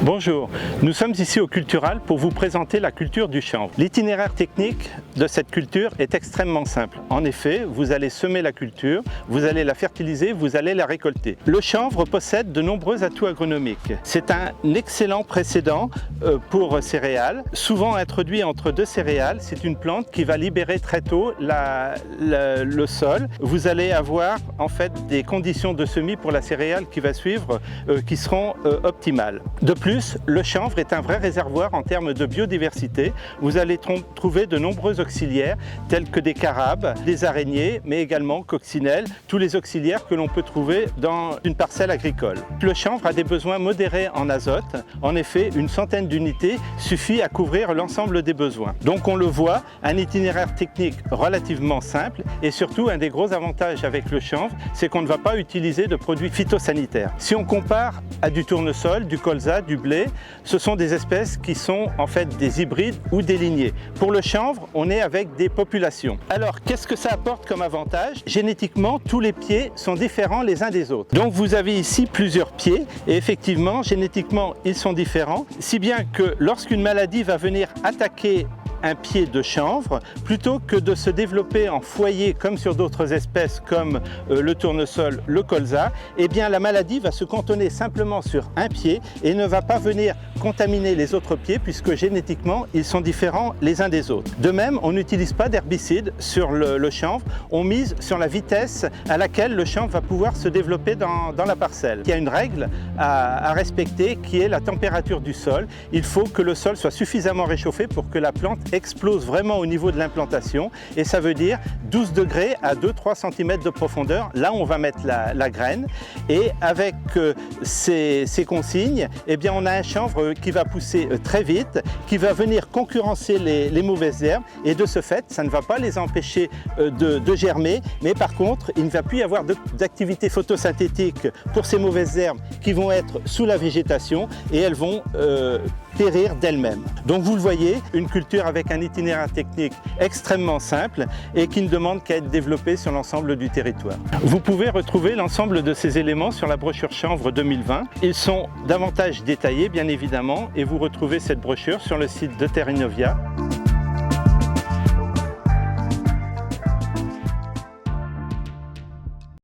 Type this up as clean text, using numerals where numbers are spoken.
Bonjour, nous sommes ici au Cultural pour vous présenter la culture du chanvre. L'itinéraire technique de cette culture est extrêmement simple. En effet, vous allez semer la culture, vous allez la fertiliser, vous allez la récolter. Le chanvre possède de nombreux atouts agronomiques. C'est un excellent précédent pour céréales. Souvent introduit entre deux céréales, c'est une plante qui va libérer très tôt le sol. Vous allez avoir en fait des conditions de semis pour la céréale qui va suivre qui seront optimales. De plus, le chanvre est un vrai réservoir en termes de biodiversité. Vous allez trouver de nombreux auxiliaires tels que des carabes, des araignées, mais également coccinelles, tous les auxiliaires que l'on peut trouver dans une parcelle agricole. Le chanvre a des besoins modérés en azote. En effet, une centaine d'unités suffit à couvrir l'ensemble des besoins. Donc on le voit, un itinéraire technique relativement simple et surtout un des gros avantages avec le chanvre, c'est qu'on ne va pas utiliser de produits phytosanitaires. Si on compare à du tournesol, du colza, du blé, ce sont des espèces qui sont en fait des hybrides ou des lignées. Pour le chanvre, on est avec des populations. Alors, qu'est-ce que ça apporte comme avantage? Génétiquement, tous les pieds sont différents les uns des autres. Donc vous avez ici plusieurs pieds et effectivement, génétiquement, ils sont différents, si bien que lorsqu'une maladie va venir attaquer un pied de chanvre, plutôt que de se développer en foyer comme sur d'autres espèces comme le tournesol, le colza, eh bien la maladie va se cantonner simplement sur un pied et ne va pas venir contaminer les autres pieds puisque génétiquement ils sont différents les uns des autres. De même, on n'utilise pas d'herbicide sur le chanvre, on mise sur la vitesse à laquelle le chanvre va pouvoir se développer dans la parcelle. Il y a une règle à respecter qui est la température du sol. Il faut que le sol soit suffisamment réchauffé pour que la plante explose vraiment au niveau de l'implantation et ça veut dire 12 degrés à 2-3 cm de profondeur, là on va mettre la graine et avec ces consignes, eh bien on a un chanvre qui va pousser très vite, qui va venir concurrencer les mauvaises herbes et de ce fait ça ne va pas les empêcher de germer, mais par contre il ne va plus y avoir d'activité photosynthétique pour ces mauvaises herbes qui vont être sous la végétation et elles vont périr d'elles-mêmes. Donc vous le voyez, une culture avec un itinéraire technique extrêmement simple et qui ne demande qu'à être développé sur l'ensemble du territoire. Vous pouvez retrouver l'ensemble de ces éléments sur la brochure chanvre 2020. Ils sont davantage détaillés bien évidemment et vous retrouvez cette brochure sur le site de Terra Innovia.